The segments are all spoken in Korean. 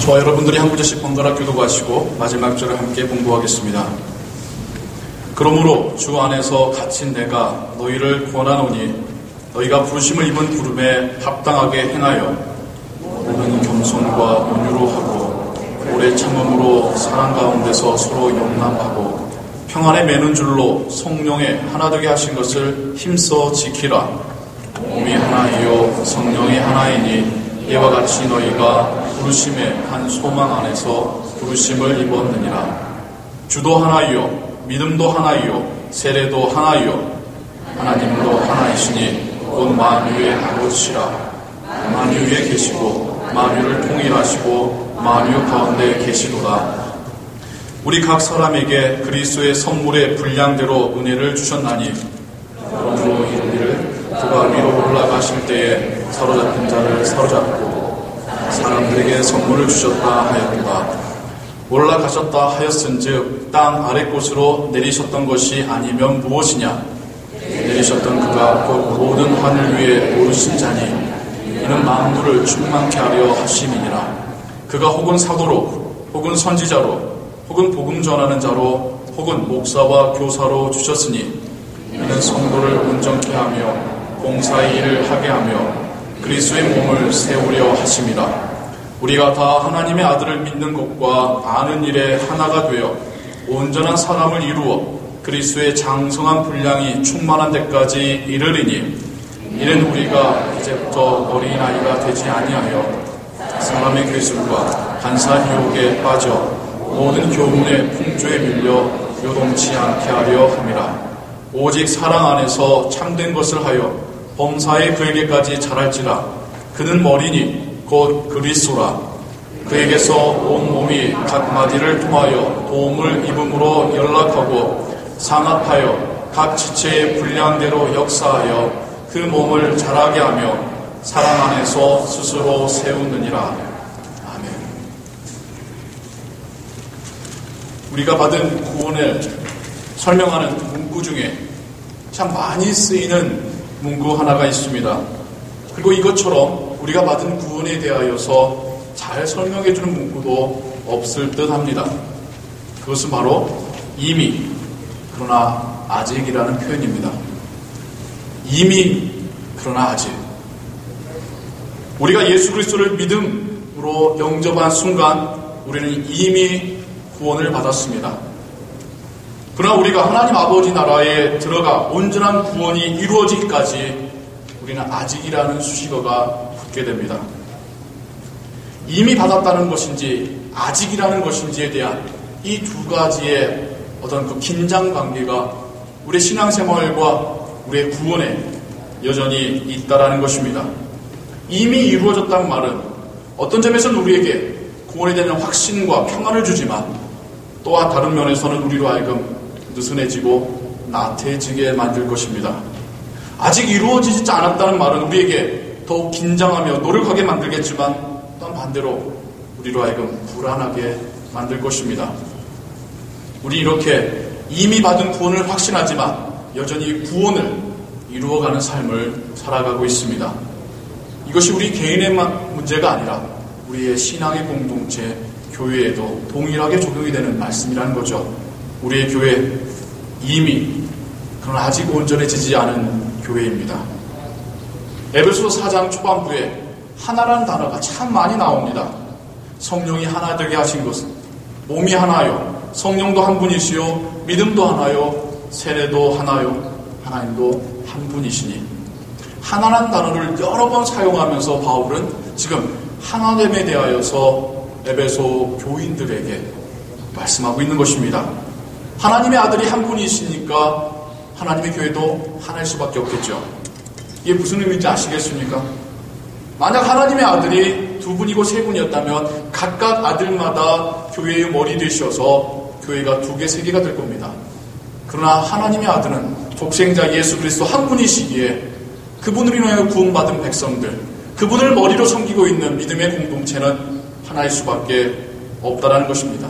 저와 여러분들이 한 구절씩 번갈아 교도하시고 마지막 절을 함께 봉독하겠습니다. 그러므로 주 안에서 갇힌 내가 너희를 권하노니 너희가 부르심을 입은 부름에 합당하게 행하여 모든 겸손과 온유로 하고 오래 참음으로 사랑 가운데서 서로 용납하고 평안에 매는 줄로 성령에 하나 되게 하신 것을 힘써 지키라. 몸이 하나이요 성령이 하나이니 이와 같이 너희가 부르심의 한 소망 안에서 부르심을 입었느니라. 주도 하나이요 믿음도 하나이요 세례도 하나이요 하나님도 하나이시니 곧 만유의 아버지시라. 만유에 계시고 만유를 통일하시고 만유 가운데 계시도다. 우리 각 사람에게 그리스도의 선물의 분량대로 은혜를 주셨나니 그러므로 이르기를 그가 위로 올라가실 때에 사로잡힌 자를 사로잡고 사람들에게 선물을 주셨다 하였도다. 올라가셨다 하였은즉 땅 아래 곳으로 내리셨던 것이 아니면 무엇이냐? 내리셨던 그가 곧 모든 하늘 위에 오르신 자니 이는 만물을 충만케 하려 하심이니라. 그가 혹은 사도로 혹은 선지자로 혹은 복음 전하는 자로 혹은 목사와 교사로 주셨으니 이는 성도를 온전케 하며 봉사의 일을 하게 하며 그리스도의 몸을 세우려 하심이라. 우리가 다 하나님의 아들을 믿는 것과 아는 일에 하나가 되어 온전한 사람을 이루어 그리스도의 장성한 분량이 충만한 데까지 이르리니 이는 우리가 이제부터 어린아이가 되지 아니하여 사람의 괴술과 간사 유혹에 빠져 모든 교훈의 풍조에 밀려 요동치 않게 하려 함이라. 오직 사랑 안에서 참된 것을 하여 범사에 그에게까지 자랄지라. 그는 머리니 곧 그리스도라. 그에게서 온 몸이 각 마디를 통하여 도움을 입음으로 연락하고 상합하여 각 지체의 분량대로 역사하여 그 몸을 자라게 하며 사랑 안에서 스스로 세우느니라. 우리가 받은 구원을 설명하는 문구 중에 참 많이 쓰이는 문구 하나가 있습니다. 그리고 이것처럼 우리가 받은 구원에 대하여서 잘 설명해주는 문구도 없을 듯 합니다. 그것은 바로 이미 그러나 아직이라는 표현입니다. 이미 그러나 아직. 우리가 예수 그리스도를 믿음으로 영접한 순간 우리는 이미 구원을 받았습니다. 그러나 우리가 하나님 아버지 나라에 들어가 온전한 구원이 이루어지기까지 우리는 아직이라는 수식어가 붙게 됩니다. 이미 받았다는 것인지 아직이라는 것인지에 대한 이 두 가지의 어떤 그 긴장 관계가 우리의 신앙생활과 우리의 구원에 여전히 있다라는 것입니다. 이미 이루어졌다는 말은 어떤 점에서는 우리에게 구원에 대한 확신과 평안을 주지만 또한 다른 면에서는 우리로 하여금 느슨해지고 나태해지게 만들 것입니다. 아직 이루어지지 않았다는 말은 우리에게 더욱 긴장하며 노력하게 만들겠지만 또한 반대로 우리로 하여금 불안하게 만들 것입니다. 우리 이렇게 이미 받은 구원을 확신하지만 여전히 구원을 이루어가는 삶을 살아가고 있습니다. 이것이 우리 개인의 문제가 아니라 우리의 신앙의 공동체, 교회에도 동일하게 적용이 되는 말씀이라는 거죠. 우리의 교회 이미 그러나 아직 온전해지지 않은 교회입니다. 에베소서 4장 초반부에 하나라는 단어가 참 많이 나옵니다. 성령이 하나 되게 하신 것은 몸이 하나요, 성령도 한 분이시요, 믿음도 하나요, 세례도 하나요, 하나님도 한 분이시니. 하나라는 단어를 여러 번 사용하면서 바울은 지금 하나됨에 대하여서 에베소 교인들에게 말씀하고 있는 것입니다. 하나님의 아들이 한 분이시니까 하나님의 교회도 하나일 수밖에 없겠죠. 이게 무슨 의미인지 아시겠습니까? 만약 하나님의 아들이 두 분이고 세 분이었다면 각각 아들마다 교회의 머리 되셔서 교회가 두 개, 세 개가 될 겁니다. 그러나 하나님의 아들은 독생자 예수 그리스도 한 분이시기에 그분으로 인하여 구원받은 백성들, 그분을 머리로 섬기고 있는 믿음의 공동체는 하나일 수밖에 없다라는 것입니다.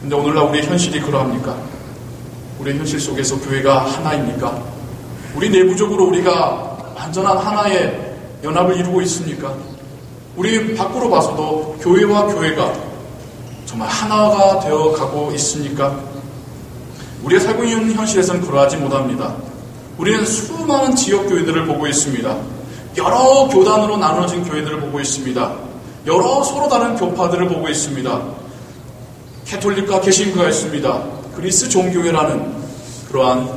근데 오늘날 우리의 현실이 그러합니까? 우리의 현실 속에서 교회가 하나입니까? 우리 내부적으로 우리가 완전한 하나의 연합을 이루고 있습니까? 우리 밖으로 봐서도 교회와 교회가 정말 하나가 되어 가고 있습니까? 우리가 살고 있는 현실에서는 그러하지 못합니다. 우리는 수많은 지역교회들을 보고 있습니다. 여러 교단으로 나눠진 교회들을 보고 있습니다. 여러 서로 다른 교파들을 보고 있습니다. 캐톨릭과 개신교가 있습니다. 그리스 종교회라는 그러한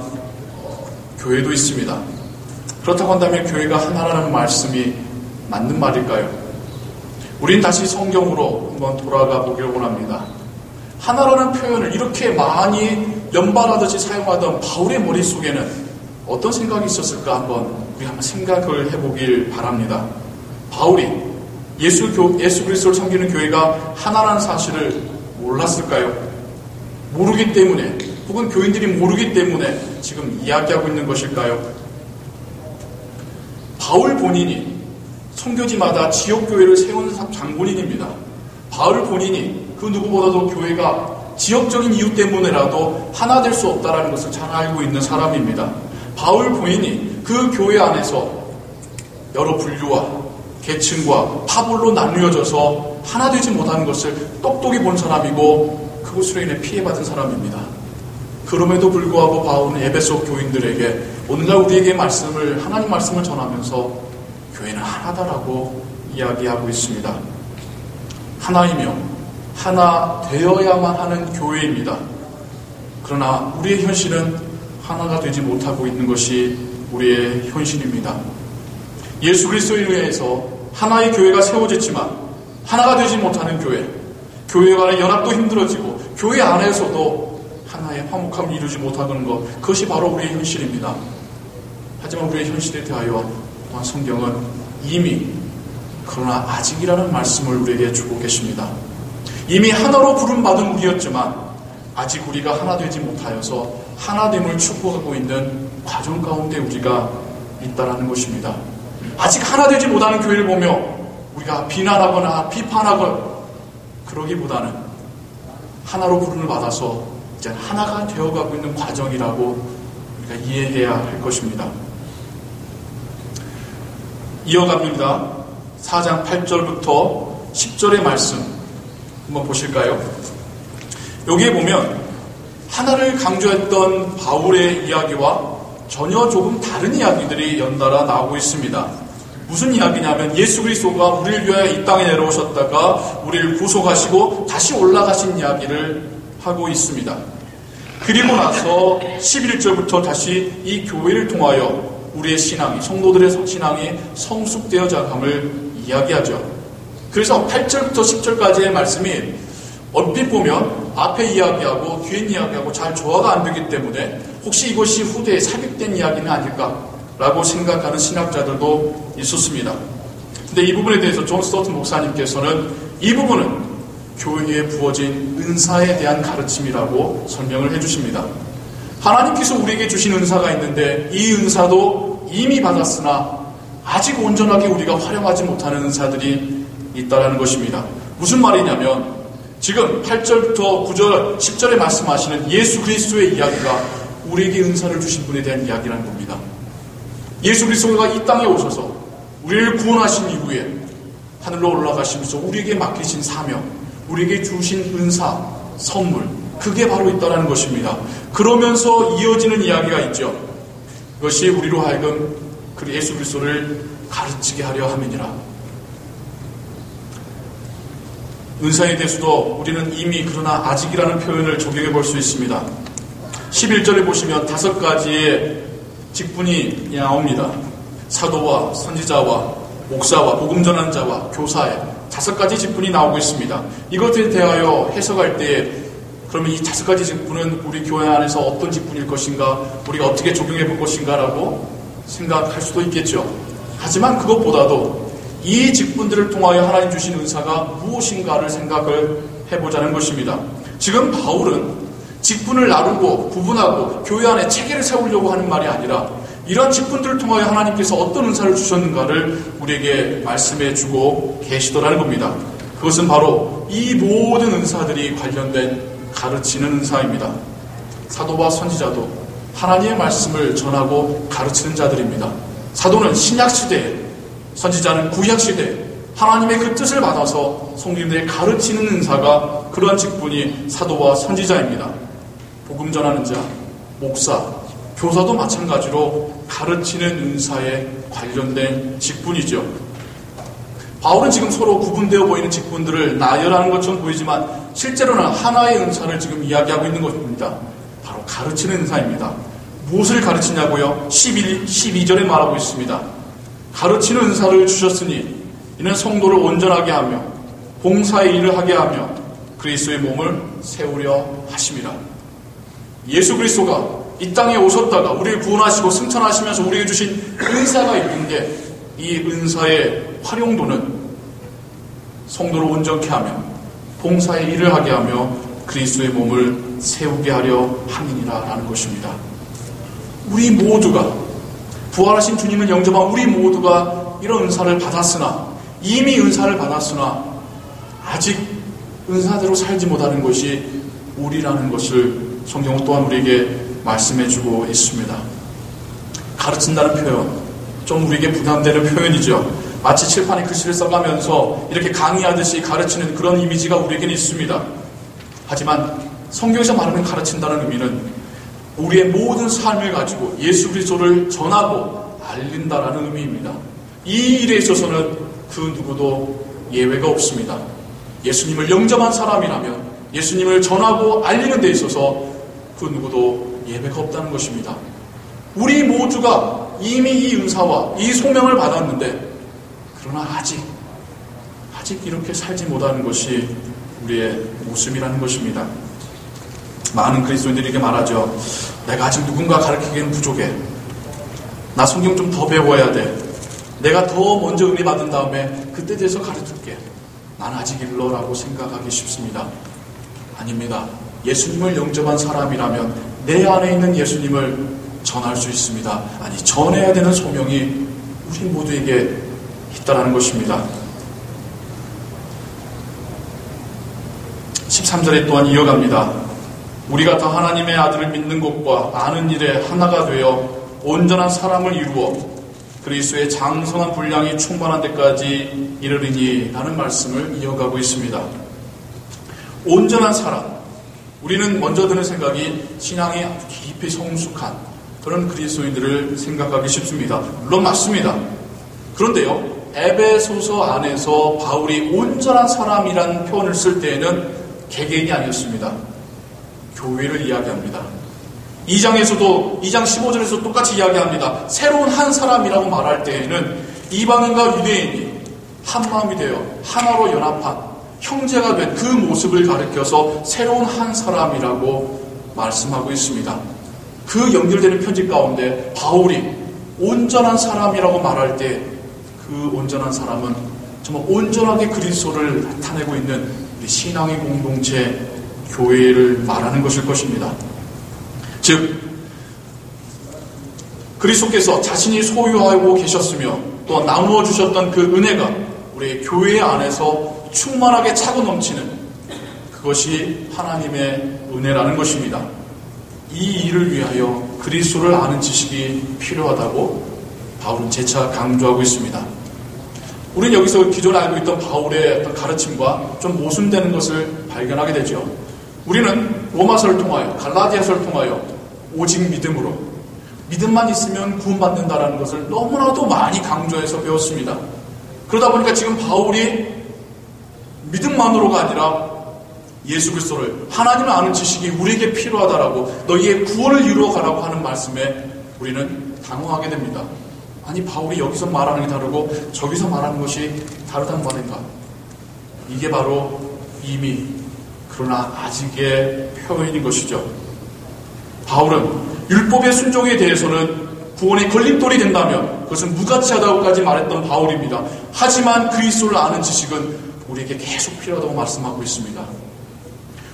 교회도 있습니다. 그렇다고 한다면 교회가 하나라는 말씀이 맞는 말일까요? 우린 다시 성경으로 한번 돌아가 보기를 원합니다. 하나라는 표현을 이렇게 많이 연발하듯이 사용하던 바울의 머릿속에는 어떤 생각이 있었을까 우리 한번 생각을 해보길 바랍니다. 바울이 예수 그리스도를 섬기는 교회가 하나라는 사실을 몰랐을까요? 모르기 때문에 혹은 교인들이 모르기 때문에 지금 이야기하고 있는 것일까요? 바울 본인이 선교지마다 지역교회를 세운 장본인입니다. 바울 본인이 그 누구보다도 교회가 지역적인 이유 때문에라도 하나 될 수 없다는 것을 잘 알고 있는 사람입니다. 바울 본인이 그 교회 안에서 여러 분류와 계층과 파벌로 나누어져서 하나 되지 못하는 것을 똑똑히 본 사람이고 그것으로 인해 피해받은 사람입니다. 그럼에도 불구하고 바울은 에베소 교인들에게 오늘날 우리에게 하나님 말씀을 전하면서 교회는 하나다라고 이야기하고 있습니다. 하나이며 하나 되어야만 하는 교회입니다. 그러나 우리의 현실은 하나가 되지 못하고 있는 것이 우리의 현실입니다. 예수 그리스도에 의해서 하나의 교회가 세워졌지만 하나가 되지 못하는 교회 간의 연합도 힘들어지고 교회 안에서도 하나의 화목함을 이루지 못하는 것, 그것이 바로 우리의 현실입니다. 하지만 우리의 현실에 대하여 또한 성경은 이미 그러나 아직이라는 말씀을 우리에게 주고 계십니다. 이미 하나로 부름받은 우리였지만 아직 우리가 하나 되지 못하여서 하나됨을 추구하고 있는 과정 가운데 우리가 있다라는 것입니다. 아직 하나 되지 못하는 교회를 보며 우리가 비난하거나 비판하거나 그러기보다는 하나로 부름을 받아서 이제 하나가 되어가고 있는 과정이라고 우리가 이해해야 할 것입니다. 이어갑니다. 4장 8절부터 10절의 말씀 한번 보실까요? 여기에 보면 하나를 강조했던 바울의 이야기와 전혀 조금 다른 이야기들이 연달아 나오고 있습니다. 무슨 이야기냐면 예수 그리스도가 우리를 위하여 이 땅에 내려오셨다가 우리를 구속하시고 다시 올라가신 이야기를 하고 있습니다. 그리고 나서 11절부터 다시 이 교회를 통하여 우리의 신앙이, 성도들의 신앙이 성숙되어져 감을 이야기하죠. 그래서 8절부터 10절까지의 말씀이 얼핏 보면 앞에 이야기하고 뒤에 이야기하고 잘 조화가 안 되기 때문에 혹시 이것이 후대에 삽입된 이야기는 아닐까라고 생각하는 신학자들도 있었습니다. 근데 이 부분에 대해서 존 스토튼 목사님께서는 이 부분은 교회에 부어진 은사에 대한 가르침이라고 설명을 해주십니다. 하나님께서 우리에게 주신 은사가 있는데 이 은사도 이미 받았으나 아직 온전하게 우리가 활용하지 못하는 은사들이 있다는 것입니다. 무슨 말이냐면 지금 8절부터 9절, 10절에 말씀하시는 예수 그리스도의 이야기가 우리에게 은사를 주신 분에 대한 이야기라는 겁니다. 예수 그리스도가 이 땅에 오셔서 우리를 구원하신 이후에 하늘로 올라가시면서 우리에게 맡기신 사명, 우리에게 주신 은사, 선물, 그게 바로 있다는 것입니다. 그러면서 이어지는 이야기가 있죠. 그것이 우리로 하여금 그 예수 그리스도를 가르치게 하려 함이니라. 은사에 대해서도 우리는 이미 그러나 아직이라는 표현을 적용해 볼 수 있습니다. 11절에 보시면 5가지의 직분이 나옵니다. 사도와 선지자와 목사와 복음 전하는 자와 교사의 5가지 직분이 나오고 있습니다. 이것에 대하여 해석할 때 그러면 이 5가지 직분은 우리 교회 안에서 어떤 직분일 것인가, 우리가 어떻게 적용해 볼 것인가라고 생각할 수도 있겠죠. 하지만 그것보다도 이 직분들을 통하여 하나님 주신 은사가 무엇인가를 생각을 해보자는 것입니다. 지금 바울은 직분을 나누고 구분하고 교회 안에 체계를 세우려고 하는 말이 아니라 이러한 직분들을 통하여 하나님께서 어떤 은사를 주셨는가를 우리에게 말씀해 주고 계시더라는 겁니다. 그것은 바로 이 모든 은사들이 관련된 가르치는 은사입니다. 사도와 선지자도 하나님의 말씀을 전하고 가르치는 자들입니다. 사도는 신약시대에, 선지자는 구약시대에 하나님의 그 뜻을 받아서 성도님들에게 가르치는 은사가, 그러한 직분이 사도와 선지자입니다. 복음 전하는 자, 목사, 교사도 마찬가지로 가르치는 은사에 관련된 직분이죠. 바울은 지금 서로 구분되어 보이는 직분들을 나열하는 것처럼 보이지만 실제로는 하나의 은사를 지금 이야기하고 있는 것입니다. 바로 가르치는 은사입니다. 무엇을 가르치냐고요? 12절에 말하고 있습니다. 가르치는 은사를 주셨으니 이는 성도를 온전하게 하며 봉사의 일을 하게 하며 그리스도의 몸을 세우려 하심이라. 예수 그리스도가 이 땅에 오셨다가 우리를 구원하시고 승천하시면서 우리에게 주신 은사가 있는데, 이 은사의 활용도는 성도를 온전케 하며 봉사의 일을 하게 하며 그리스도의 몸을 세우게 하려 함이니라라는 것입니다. 우리 모두가, 부활하신 주님을 영접한 우리 모두가 이런 은사를 받았으나, 이미 은사를 받았으나 아직 은사대로 살지 못하는 것이 우리라는 것을 성경은 또한 우리에게 말씀해주고 있습니다. 가르친다는 표현, 좀 우리에게 부담되는 표현이죠. 마치 칠판에 글씨를 써가면서 이렇게 강의하듯이 가르치는 그런 이미지가 우리에게는 있습니다. 하지만 성경에서 말하는 가르친다는 의미는 우리의 모든 삶을 가지고 예수 그리스도를 전하고 알린다라는 의미입니다. 이 일에 있어서는 그 누구도 예외가 없습니다. 예수님을 영접한 사람이라면 예수님을 전하고 알리는 데 있어서 그 누구도 예외가 없다는 것입니다. 우리 모두가 이미 이 은사와 이 소명을 받았는데, 그러나 아직 이렇게 살지 못하는 것이 우리의 모습이라는 것입니다. 많은 그리스도인들이 이렇게 말하죠. 내가 아직 누군가 가르치기에는 부족해. 나 성경 좀 더 배워야 돼. 내가 더 먼저 은혜 받은 다음에 그때 돼서 가르칠게. 난 아직 일러라고 생각하기 쉽습니다. 아닙니다. 예수님을 영접한 사람이라면 내 안에 있는 예수님을 전할 수 있습니다. 아니, 전해야 되는 소명이 우리 모두에게 있다는 것입니다. 13절에 또한 이어갑니다. 우리가 다 하나님의 아들을 믿는 것과 아는 일에 하나가 되어 온전한 사람을 이루어 그리스도의 장성한 분량이 충만한 데까지 이르리니 라는 말씀을 이어가고 있습니다. 온전한 사람, 우리는 먼저 드는 생각이 신앙이 아주 깊이 성숙한 그런 그리스도인들을 생각하기 쉽습니다. 물론 맞습니다. 그런데요, 에베소서 안에서 바울이 온전한 사람이라는 표현을 쓸 때에는 개개인이 아니었습니다. 교회를 이야기합니다. 2장에서도 2장 15절에서 똑같이 이야기합니다. 새로운 한 사람이라고 말할 때에는 이방인과 유대인이 한 마음이 되어 하나로 연합한 형제가 된 그 모습을 가리켜서 새로운 한 사람이라고 말씀하고 있습니다. 그 연결되는 편지 가운데 바울이 온전한 사람이라고 말할 때 그 온전한 사람은 정말 온전하게 그리스도를 나타내고 있는 우리 신앙의 공동체 교회를 말하는 것일 것입니다. 즉 그리스도께서 자신이 소유하고 계셨으며 또 나누어 주셨던 그 은혜가 우리의 교회 안에서 충만하게 차고 넘치는 그것이 하나님의 은혜라는 것입니다. 이 일을 위하여 그리스도를 아는 지식이 필요하다고 바울은 재차 강조하고 있습니다. 우리는 여기서 기존에 알고 있던 바울의 어떤 가르침과 좀 모순되는 것을 발견하게 되죠. 우리는 로마서를 통하여, 갈라디아서를 통하여 오직 믿음으로, 믿음만 있으면 구원받는다라는 것을 너무나도 많이 강조해서 배웠습니다. 그러다 보니까 지금 바울이 믿음만으로가 아니라 예수 그리스도를, 하나님을 아는 지식이 우리에게 필요하다라고, 너희의 구원을 이루어가라고 하는 말씀에 우리는 당황하게 됩니다. 아니, 바울이 여기서 말하는 게 다르고 저기서 말하는 것이 다르단 말인가? 이게 바로 이미, 그러나 아직의 표현인 것이죠. 바울은 율법의 순종에 대해서는 구원의 걸림돌이 된다면 그것은 무가치하다고까지 말했던 바울입니다. 하지만 그리스도를 아는 지식은 우리에게 계속 필요하다고 말씀하고 있습니다.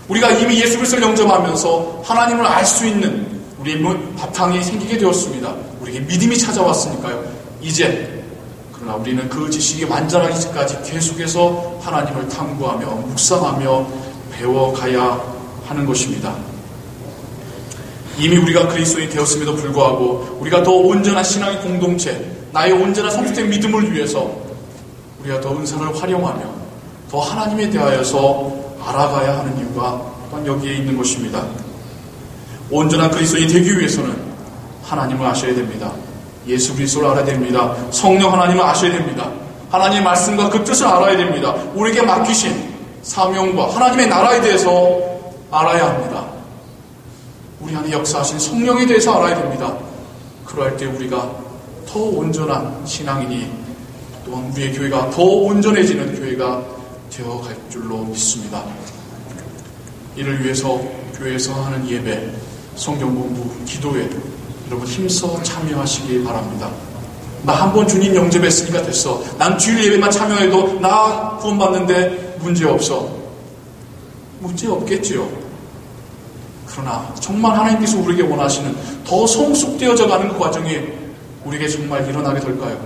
우리가 이미 예수 그리스도를 영접하면서 하나님을 알 수 있는 우리의 바탕이 생기게 되었습니다. 우리에게 믿음이 찾아왔으니까요. 이제 그러나 우리는 그 지식이 완전하기까지 계속해서 하나님을 탐구하며 묵상하며 배워가야 하는 것입니다. 이미 우리가 그리스도인이 되었음에도 불구하고 우리가 더 온전한 신앙의 공동체, 나의 온전한 성숙된 믿음을 위해서 우리가 더 은사를 활용하며 더 하나님에 대하여서 알아가야 하는 이유가 또한 여기에 있는 것입니다. 온전한 그리스도인이 되기 위해서는 하나님을 아셔야 됩니다. 예수 그리스도를 알아야 됩니다. 성령 하나님을 아셔야 됩니다. 하나님의 말씀과 그 뜻을 알아야 됩니다. 우리에게 맡기신 사명과 하나님의 나라에 대해서 알아야 합니다. 우리 안에 역사하신 성령에 대해서 알아야 됩니다. 그럴 때 우리가 더 온전한 신앙이니 또한 우리의 교회가 더 온전해지는 교회가 되어갈 줄로 믿습니다. 이를 위해서 교회에서 하는 예배, 성경 공부, 기도회 여러분 힘써 참여하시기 바랍니다. 나 한 번 주님 영접했으니까 됐어. 난 주일 예배만 참여해도 나 구원받는데 문제없어. 문제없겠지요. 그러나 정말 하나님께서 우리에게 원하시는 더 성숙되어져 가는 그 과정이 우리에게 정말 일어나게 될까요?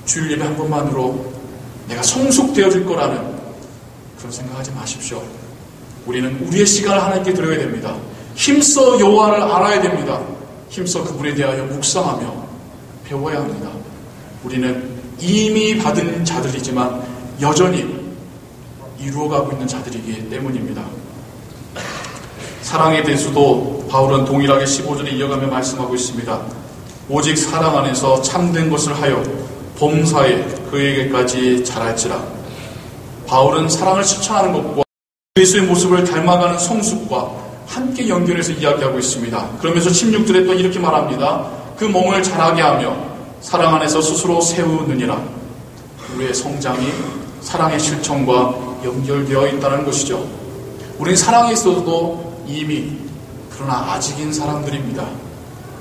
주일 예배 한 번만으로 내가 성숙되어질 거라는 그런 생각하지 마십시오. 우리는 우리의 시간을 하나님께 드려야 됩니다. 힘써 여호와를 알아야 됩니다. 힘써 그분에 대하여 묵상하며 배워야 합니다. 우리는 이미 받은 자들이지만 여전히 이루어가고 있는 자들이기 때문입니다. 사랑에 대해서도 바울은 동일하게 15절에 이어가며 말씀하고 있습니다. 오직 사랑 안에서 참된 것을 하여 범사에 그에게까지 자랄지라. 바울은 사랑을 실천하는 것과 그리스도의 모습을 닮아가는 성숙과 함께 연결해서 이야기하고 있습니다. 그러면서 16절에 또 이렇게 말합니다. 그 몸을 자라게 하며 사랑 안에서 스스로 세우느니라. 우리의 성장이 사랑의 실천과 연결되어 있다는 것이죠. 우리는 사랑에 있어도 이미 그러나 아직인 사람들입니다.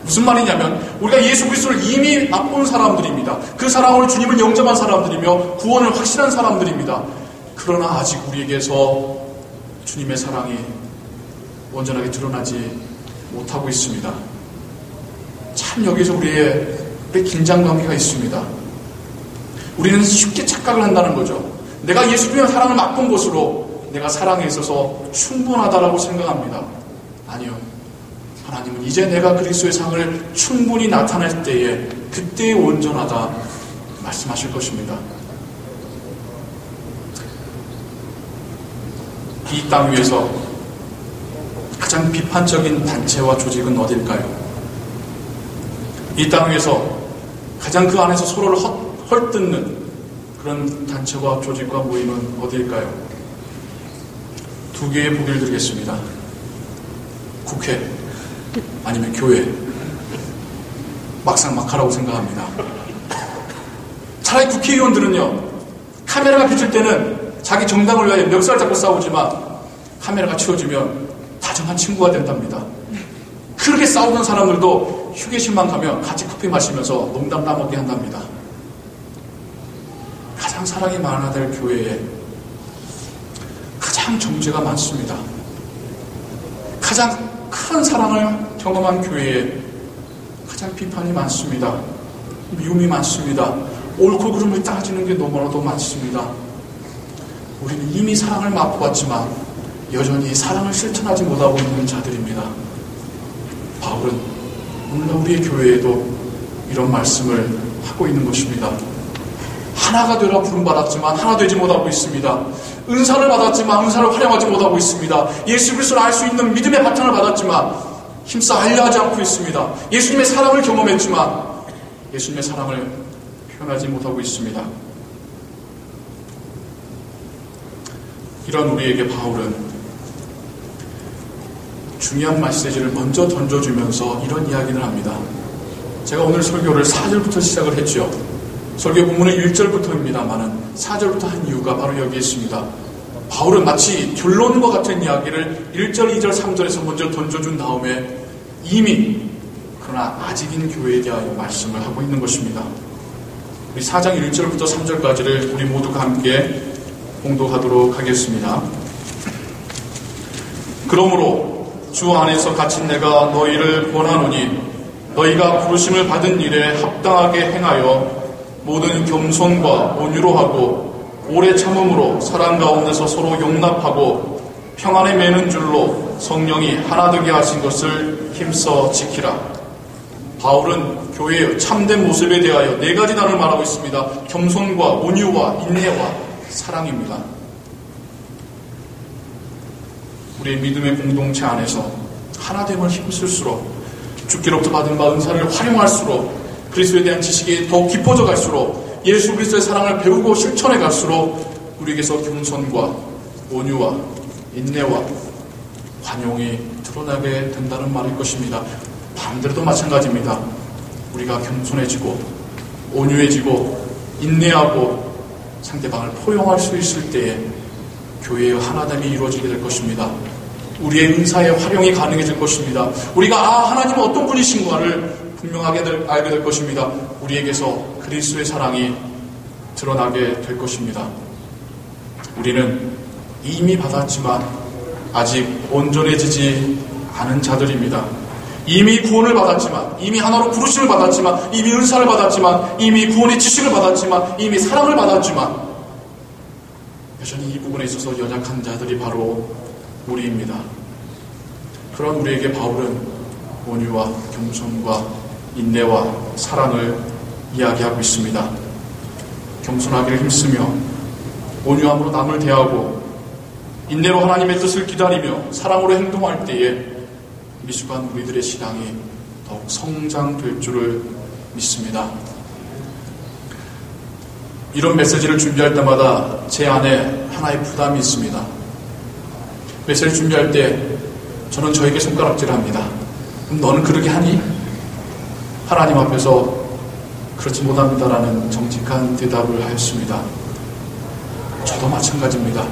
무슨 말이냐면 우리가 예수 그리스도를 이미 맛본 사람들입니다. 그 사랑으로 주님을 영접한 사람들이며 구원을 확신한 사람들입니다. 그러나 아직 우리에게서 주님의 사랑이 온전하게 드러나지 못하고 있습니다. 참 여기서 우리의 긴장관계가 있습니다. 우리는 쉽게 착각을 한다는 거죠. 내가 예수님의 사랑을 맛본 것으로 내가 사랑에 있어서 충분하다라고 생각합니다. 아니요. 하나님은 이제 내가 그리스도의 상을 충분히 나타낼 때에 그때에 온전하다 말씀하실 것입니다. 이 땅 위에서 가장 비판적인 단체와 조직은 어딜까요? 이 땅 위에서 가장 그 안에서 서로를 헐뜯는 그런 단체와 조직과 모임은 어딜까요? 두 개의 보기를 드리겠습니다. 국회 아니면 교회. 막상막하라고 생각합니다. 차라리 국회의원들은요, 카메라가 비칠 때는 자기 정당을 위하여 멱살 잡고 싸우지만 카메라가 치워지면 다정한 친구가 된답니다. 그렇게 싸우던 사람들도 휴게실만 가면 같이 커피 마시면서 농담 따먹게 한답니다. 가장 사랑이 많아야 될 교회에 가장 정죄가 많습니다. 가장 큰 사랑을 경험한 교회에 가장 비판이 많습니다. 미움이 많습니다. 옳고 그름을 따지는 게 너무나도 많습니다. 우리는 이미 사랑을 맛보았지만 여전히 사랑을 실천하지 못하고 있는 자들입니다. 바울은 오늘날 우리의 교회에도 이런 말씀을 하고 있는 것입니다. 하나가 되라 부름받았지만 하나 되지 못하고 있습니다. 은사를 받았지만 은사를 활용하지 못하고 있습니다. 예수 그리스도를 알 수 있는 믿음의 바탕을 받았지만 힘써 알려하지 않고 있습니다. 예수님의 사랑을 경험했지만 예수님의 사랑을 표현하지 못하고 있습니다. 이런 우리에게 바울은 중요한 메시지를 먼저 던져주면서 이런 이야기를 합니다. 제가 오늘 설교를 4절부터 시작을 했죠. 설교 본문은 1절부터입니다만은 4절부터 한 이유가 바로 여기에 있습니다. 바울은 마치 결론과 같은 이야기를 1절, 2절, 3절에서 먼저 던져준 다음에 이미 그러나 아직인 교회에 대하여 말씀을 하고 있는 것입니다. 우리 4장 1절부터 3절까지를 우리 모두가 함께 봉독하도록 하겠습니다. 그러므로 주 안에서 갇힌 내가 너희를 권하노니 너희가 부르심을 받은 일에 합당하게 행하여 모든 겸손과 온유로 하고 오래 참음으로 사랑 가운데서 서로 용납하고 평안에 매는 줄로 성령이 하나 되게 하신 것을 힘써 지키라. 바울은 교회의 참된 모습에 대하여 4가지 단어를 말하고 있습니다. 겸손과 온유와 인내와 사랑입니다. 우리의 믿음의 공동체 안에서 하나됨을 힘쓸수록 주께로부터 받은 바 은사를 활용할수록 그리스도에 대한 지식이 더욱 깊어져 갈수록 예수 그리스도의 사랑을 배우고 실천해 갈수록 우리에게서 겸손과 온유와 인내와 관용이 드러나게 된다는 말일 것입니다. 반대로도 마찬가지입니다. 우리가 겸손해지고 온유해지고 인내하고 상대방을 포용할 수 있을 때에 교회의 하나됨이 이루어지게 될 것입니다. 우리의 은사의 활용이 가능해질 것입니다. 우리가 하나님은 어떤 분이신가를 분명하게 알게 될 것입니다. 우리에게서 그리스도의 사랑이 드러나게 될 것입니다. 우리는 이미 받았지만 아직 온전해지지 않은 자들입니다. 이미 구원을 받았지만, 이미 하나로 부르심을 받았지만, 이미 은사를 받았지만, 이미 구원의 지식을 받았지만, 이미 사랑을 받았지만 여전히 이 부분에 있어서 연약한 자들이 바로 우리입니다. 그런 우리에게 바울은 온유와 겸손과 인내와 사랑을 이야기하고 있습니다. 겸손하기를 힘쓰며 온유함으로 남을 대하고 인내로 하나님의 뜻을 기다리며 사랑으로 행동할 때에 미숙한 우리들의 신앙이 더욱 성장될 줄을 믿습니다. 이런 메시지를 준비할 때마다 제 안에 하나의 부담이 있습니다. 메시지를 준비할 때 저는 저에게 손가락질합니다. 그럼 너는 그러게 하니? 하나님 앞에서 그렇지 못합니다라는 정직한 대답을 하였습니다. 저도 마찬가지입니다.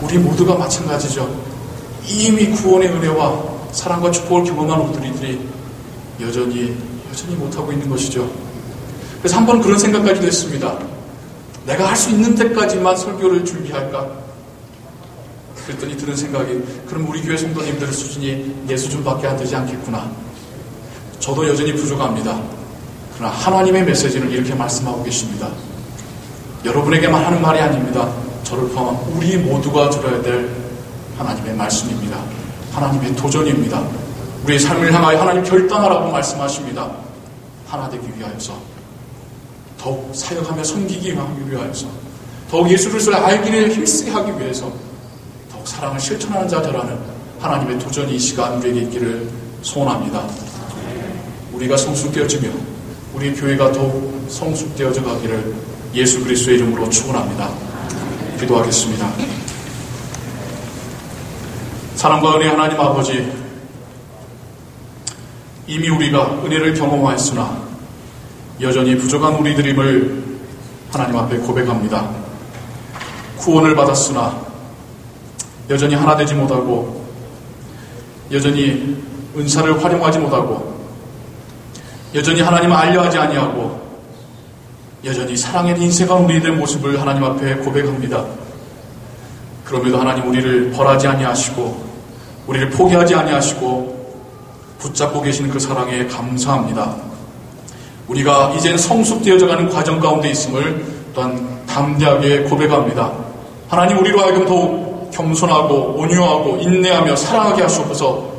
우리 모두가 마찬가지죠. 이미 구원의 은혜와 사랑과 축복을 경험한 우리들이 여전히 못하고 있는 것이죠. 그래서 한번 그런 생각까지도 했습니다. 내가 할 수 있는 데까지만 설교를 준비할까? 그랬더니 드는 생각이, 그럼 우리 교회 성도님들 수준이 내 수준밖에 안 되지 않겠구나. 저도 여전히 부족합니다. 그러나 하나님의 메시지를 이렇게 말씀하고 계십니다. 여러분에게만 하는 말이 아닙니다. 저를 포함한 우리 모두가 들어야 될 하나님의 말씀입니다. 하나님의 도전입니다. 우리의 삶을 향하여 하나님 결단하라고 말씀하십니다. 하나 되기 위하여서, 더욱 사역하며 섬기기 위하여서, 더욱 예수 그리스도를 알기를 힘쓰게 하기 위해서, 더욱 사랑을 실천하는 자들하는 하나님의 도전이 이 시간 우리에게 있기를 소원합니다. 우리가 성숙되어지며 우리 교회가 더욱 성숙되어져 가기를 예수 그리스도의 이름으로 축원합니다. 기도하겠습니다. 사랑과 은혜 하나님 아버지, 이미 우리가 은혜를 경험하였으나 여전히 부족한 우리들임을 하나님 앞에 고백합니다. 구원을 받았으나 여전히 하나 되지 못하고, 여전히 은사를 활용하지 못하고, 여전히 하나님을 알려하지 아니하고, 여전히 사랑에 인색한 우리들의 모습을 하나님 앞에 고백합니다. 그럼에도 하나님 우리를 벌하지 아니하시고 우리를 포기하지 아니하시고 붙잡고 계시는 그 사랑에 감사합니다. 우리가 이젠 성숙되어져가는 과정 가운데 있음을 또한 담대하게 고백합니다. 하나님 우리로 하여금 더욱 겸손하고 온유하고 인내하며 사랑하게 하시옵소서.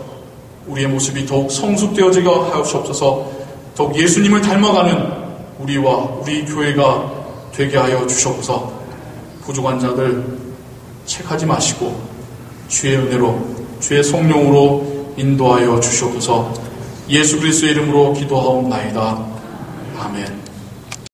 우리의 모습이 더욱 성숙되어지게 하시옵소서. 더욱 예수님을 닮아가는 우리와 우리 교회가 되게 하여 주시옵소서. 부족한 자들 책하지 마시고 주의 은혜로 주의 성령으로 인도하여 주시옵소서. 예수 그리스도의 이름으로 기도하옵나이다. 아멘.